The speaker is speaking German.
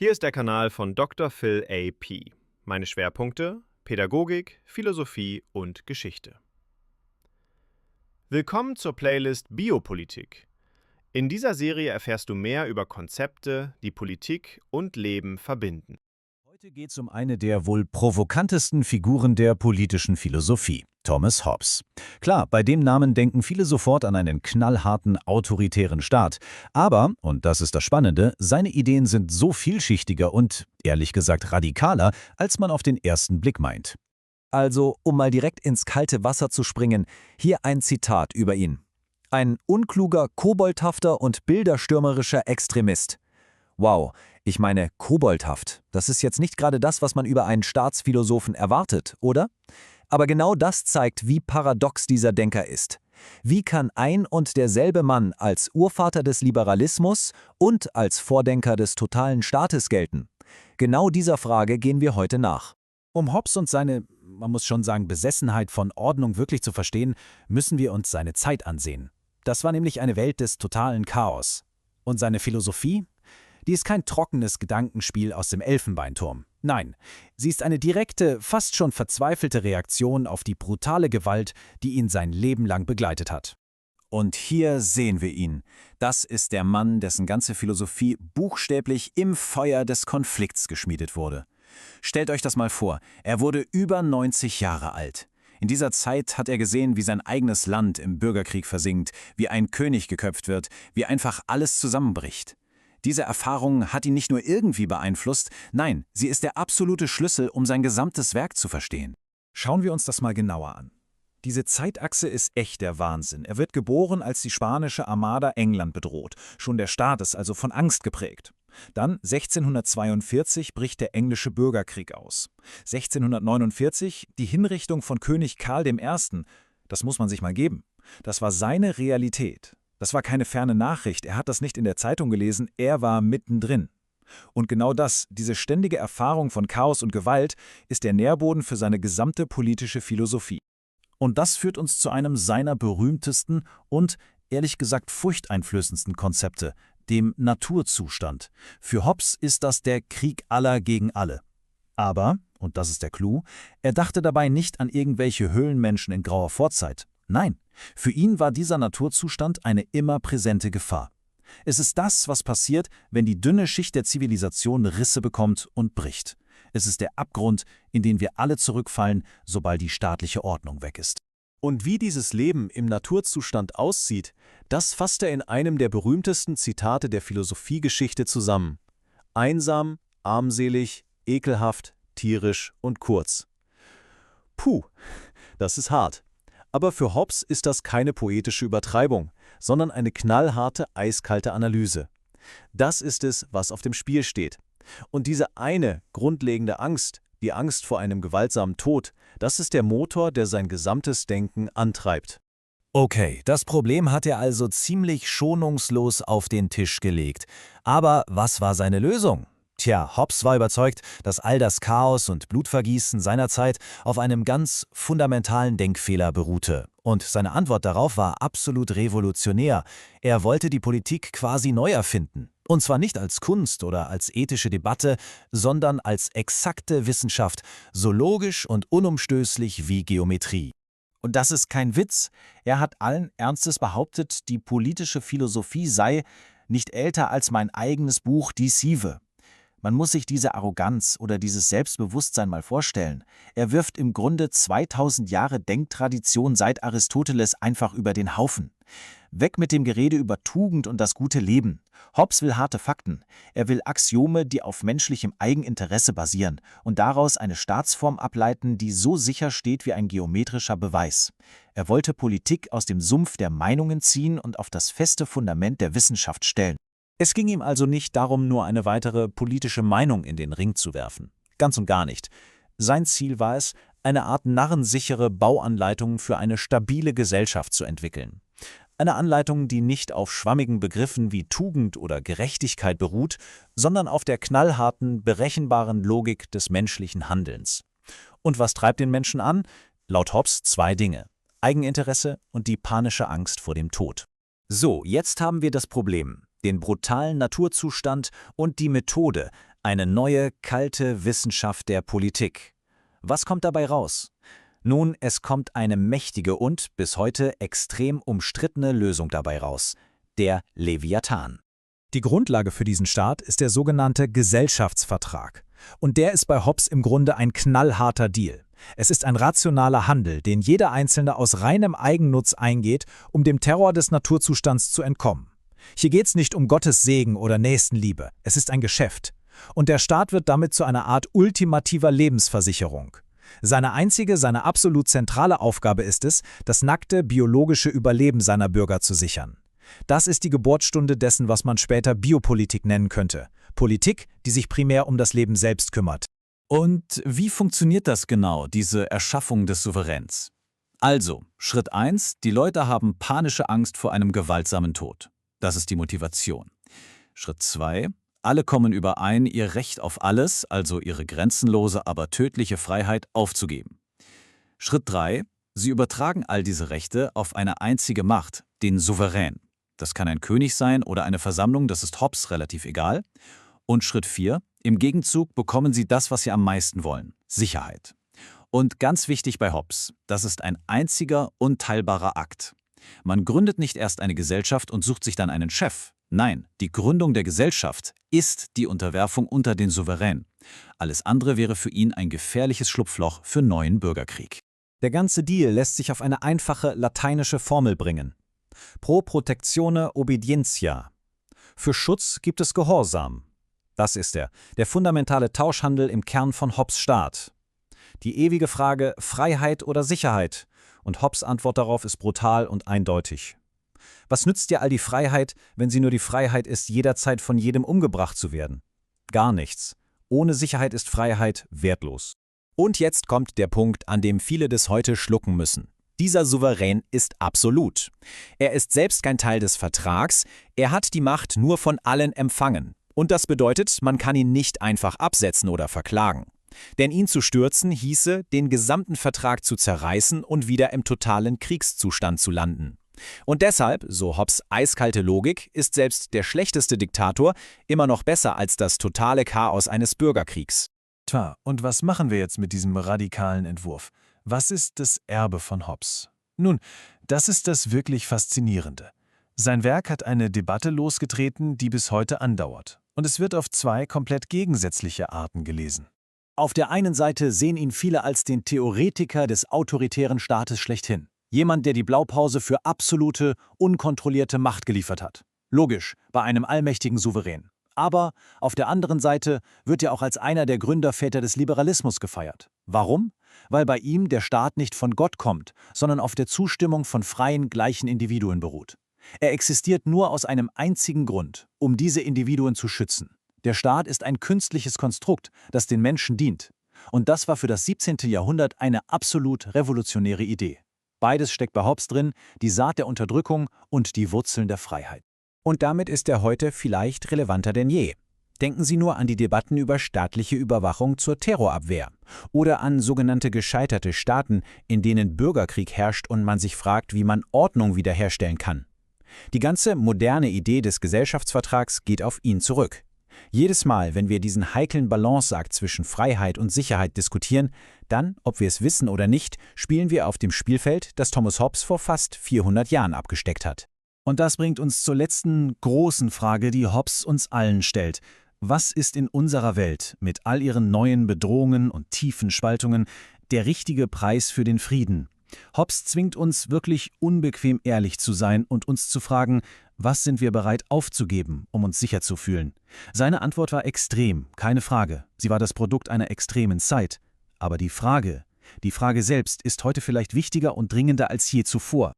Hier ist der Kanal von Dr. Phil A.P. Meine Schwerpunkte: Pädagogik, Philosophie und Geschichte. Willkommen zur Playlist Biopolitik. In dieser Serie erfährst du mehr über Konzepte, die Politik und Leben verbinden. Heute geht es um eine der wohl provokantesten Figuren der politischen Philosophie, Thomas Hobbes. Klar, bei dem Namen denken viele sofort an einen knallharten, autoritären Staat. Aber, und das ist das Spannende, seine Ideen sind so vielschichtiger und, ehrlich gesagt, radikaler, als man auf den ersten Blick meint. Also, um mal direkt ins kalte Wasser zu springen, hier ein Zitat über ihn. Ein unkluger, koboldhafter und bilderstürmerischer Extremist. Wow, ich meine, koboldhaft, das ist jetzt nicht gerade das, was man über einen Staatsphilosophen erwartet, oder? Aber genau das zeigt, wie paradox dieser Denker ist. Wie kann ein und derselbe Mann als Urvater des Liberalismus und als Vordenker des totalen Staates gelten? Genau dieser Frage gehen wir heute nach. Um Hobbes und seine, man muss schon sagen, Besessenheit von Ordnung wirklich zu verstehen, müssen wir uns seine Zeit ansehen. Das war nämlich eine Welt des totalen Chaos. Und seine Philosophie? Die ist kein trockenes Gedankenspiel aus dem Elfenbeinturm. Nein, sie ist eine direkte, fast schon verzweifelte Reaktion auf die brutale Gewalt, die ihn sein Leben lang begleitet hat. Und hier sehen wir ihn. Das ist der Mann, dessen ganze Philosophie buchstäblich im Feuer des Konflikts geschmiedet wurde. Stellt euch das mal vor, er wurde über 90 Jahre alt. In dieser Zeit hat er gesehen, wie sein eigenes Land im Bürgerkrieg versinkt, wie ein König geköpft wird, wie einfach alles zusammenbricht. Diese Erfahrung hat ihn nicht nur irgendwie beeinflusst, nein, sie ist der absolute Schlüssel, um sein gesamtes Werk zu verstehen. Schauen wir uns das mal genauer an. Diese Zeitachse ist echt der Wahnsinn. Er wird geboren, als die spanische Armada England bedroht. Schon der Staat ist also von Angst geprägt. Dann 1642 bricht der englische Bürgerkrieg aus. 1649 die Hinrichtung von König Karl I. Das muss man sich mal geben. Das war seine Realität. Das war keine ferne Nachricht, er hat das nicht in der Zeitung gelesen, er war mittendrin. Und genau das, diese ständige Erfahrung von Chaos und Gewalt, ist der Nährboden für seine gesamte politische Philosophie. Und das führt uns zu einem seiner berühmtesten und, ehrlich gesagt, furchteinflößendsten Konzepte, dem Naturzustand. Für Hobbes ist das der Krieg aller gegen alle. Aber, und das ist der Clou, er dachte dabei nicht an irgendwelche Höhlenmenschen in grauer Vorzeit. Nein, für ihn war dieser Naturzustand eine immer präsente Gefahr. Es ist das, was passiert, wenn die dünne Schicht der Zivilisation Risse bekommt und bricht. Es ist der Abgrund, in den wir alle zurückfallen, sobald die staatliche Ordnung weg ist. Und wie dieses Leben im Naturzustand aussieht, das fasst er in einem der berühmtesten Zitate der Philosophiegeschichte zusammen. Einsam, armselig, ekelhaft, tierisch und kurz. Puh, das ist hart. Aber für Hobbes ist das keine poetische Übertreibung, sondern eine knallharte, eiskalte Analyse. Das ist es, was auf dem Spiel steht. Und diese eine grundlegende Angst, die Angst vor einem gewaltsamen Tod, das ist der Motor, der sein gesamtes Denken antreibt. Okay, das Problem hat er also ziemlich schonungslos auf den Tisch gelegt. Aber was war seine Lösung? Tja, Hobbes war überzeugt, dass all das Chaos und Blutvergießen seiner Zeit auf einem ganz fundamentalen Denkfehler beruhte. Und seine Antwort darauf war absolut revolutionär. Er wollte die Politik quasi neu erfinden. Und zwar nicht als Kunst oder als ethische Debatte, sondern als exakte Wissenschaft, so logisch und unumstößlich wie Geometrie. Und das ist kein Witz. Er hat allen Ernstes behauptet, die politische Philosophie sei nicht älter als mein eigenes Buch Die Sive. Man muss sich diese Arroganz oder dieses Selbstbewusstsein mal vorstellen. Er wirft im Grunde 2000 Jahre Denktradition seit Aristoteles einfach über den Haufen. Weg mit dem Gerede über Tugend und das gute Leben. Hobbes will harte Fakten. Er will Axiome, die auf menschlichem Eigeninteresse basieren und daraus eine Staatsform ableiten, die so sicher steht wie ein geometrischer Beweis. Er wollte Politik aus dem Sumpf der Meinungen ziehen und auf das feste Fundament der Wissenschaft stellen. Es ging ihm also nicht darum, nur eine weitere politische Meinung in den Ring zu werfen. Ganz und gar nicht. Sein Ziel war es, eine Art narrensichere Bauanleitung für eine stabile Gesellschaft zu entwickeln. Eine Anleitung, die nicht auf schwammigen Begriffen wie Tugend oder Gerechtigkeit beruht, sondern auf der knallharten, berechenbaren Logik des menschlichen Handelns. Und was treibt den Menschen an? Laut Hobbes 2 Dinge: Eigeninteresse und die panische Angst vor dem Tod. So, jetzt haben wir das Problem, den brutalen Naturzustand und die Methode, Eine neue, kalte Wissenschaft der Politik. Was kommt dabei raus? Nun, es kommt eine mächtige und bis heute extrem umstrittene Lösung dabei raus: der Leviathan. Die Grundlage für diesen Staat ist der sogenannte Gesellschaftsvertrag. Und der ist bei Hobbes im Grunde ein knallharter Deal. Es ist ein rationaler Handel, den jeder Einzelne aus reinem Eigennutz eingeht, um dem Terror des Naturzustands zu entkommen. Hier geht es nicht um Gottes Segen oder Nächstenliebe, es ist ein Geschäft. Und der Staat wird damit zu einer Art ultimativer Lebensversicherung. Seine absolut zentrale Aufgabe ist es, das nackte biologische Überleben seiner Bürger zu sichern. Das ist die Geburtsstunde dessen, was man später Biopolitik nennen könnte. Politik, die sich primär um das Leben selbst kümmert. Und wie funktioniert das genau, diese Erschaffung des Souveräns? Also, Schritt 1, die Leute haben panische Angst vor einem gewaltsamen Tod. Das ist die Motivation. Schritt 2, alle kommen überein, ihr Recht auf alles, also ihre grenzenlose, aber tödliche Freiheit, aufzugeben. Schritt 3, sie übertragen all diese Rechte auf eine einzige Macht, den Souverän. Das kann ein König sein oder eine Versammlung, das ist Hobbes relativ egal. Und Schritt 4, im Gegenzug bekommen sie das, was sie am meisten wollen: Sicherheit. Und ganz wichtig bei Hobbes, das ist ein einziger, unteilbarer Akt. Man gründet nicht erst eine Gesellschaft und sucht sich dann einen Chef. Nein, die Gründung der Gesellschaft ist die Unterwerfung unter den Souverän. Alles andere wäre für ihn ein gefährliches Schlupfloch für neuen Bürgerkrieg. Der ganze Deal lässt sich auf eine einfache lateinische Formel bringen. Pro protectione obedientia. Für Schutz gibt es Gehorsam. Das ist der fundamentale Tauschhandel im Kern von Hobbes' Staat. Die ewige Frage Freiheit oder Sicherheit. Und Hobbes' Antwort darauf ist brutal und eindeutig. Was nützt dir all die Freiheit, wenn sie nur die Freiheit ist, jederzeit von jedem umgebracht zu werden? Gar nichts. Ohne Sicherheit ist Freiheit wertlos. Und jetzt kommt der Punkt, an dem viele das heute schlucken müssen. Dieser Souverän ist absolut. Er ist selbst kein Teil des Vertrags, er hat die Macht nur von allen empfangen. Und das bedeutet, man kann ihn nicht einfach absetzen oder verklagen. Denn ihn zu stürzen hieße, den gesamten Vertrag zu zerreißen und wieder im totalen Kriegszustand zu landen. Und deshalb, so Hobbes' eiskalte Logik, ist selbst der schlechteste Diktator immer noch besser als das totale Chaos eines Bürgerkriegs. Tja, und was machen wir jetzt mit diesem radikalen Entwurf? Was ist das Erbe von Hobbes? Nun, das ist das wirklich Faszinierende. Sein Werk hat eine Debatte losgetreten, die bis heute andauert. Und es wird auf zwei komplett gegensätzliche Arten gelesen. Auf der einen Seite sehen ihn viele als den Theoretiker des autoritären Staates schlechthin. Jemand, der die Blaupause für absolute, unkontrollierte Macht geliefert hat. Logisch, bei einem allmächtigen Souverän. Aber auf der anderen Seite wird er auch als einer der Gründerväter des Liberalismus gefeiert. Warum? Weil bei ihm der Staat nicht von Gott kommt, sondern auf der Zustimmung von freien, gleichen Individuen beruht. Er existiert nur aus einem einzigen Grund: um diese Individuen zu schützen. Der Staat ist ein künstliches Konstrukt, das den Menschen dient. Und das war für das 17. Jahrhundert eine absolut revolutionäre Idee. Beides steckt bei Hobbes drin: die Saat der Unterdrückung und die Wurzeln der Freiheit. Und damit ist er heute vielleicht relevanter denn je. Denken Sie nur an die Debatten über staatliche Überwachung zur Terrorabwehr oder an sogenannte gescheiterte Staaten, in denen Bürgerkrieg herrscht und man sich fragt, wie man Ordnung wiederherstellen kann. Die ganze moderne Idee des Gesellschaftsvertrags geht auf ihn zurück. Jedes Mal, wenn wir diesen heiklen Balanceakt zwischen Freiheit und Sicherheit diskutieren, dann, ob wir es wissen oder nicht, spielen wir auf dem Spielfeld, das Thomas Hobbes vor fast 400 Jahren abgesteckt hat. Und das bringt uns zur letzten großen Frage, die Hobbes uns allen stellt. Was ist in unserer Welt mit all ihren neuen Bedrohungen und tiefen Spaltungen der richtige Preis für den Frieden? Hobbes zwingt uns wirklich unbequem ehrlich zu sein und uns zu fragen, was sind wir bereit aufzugeben, um uns sicher zu fühlen? Seine Antwort war extrem, keine Frage. Sie war das Produkt einer extremen Zeit. Aber die Frage selbst ist heute vielleicht wichtiger und dringender als je zuvor.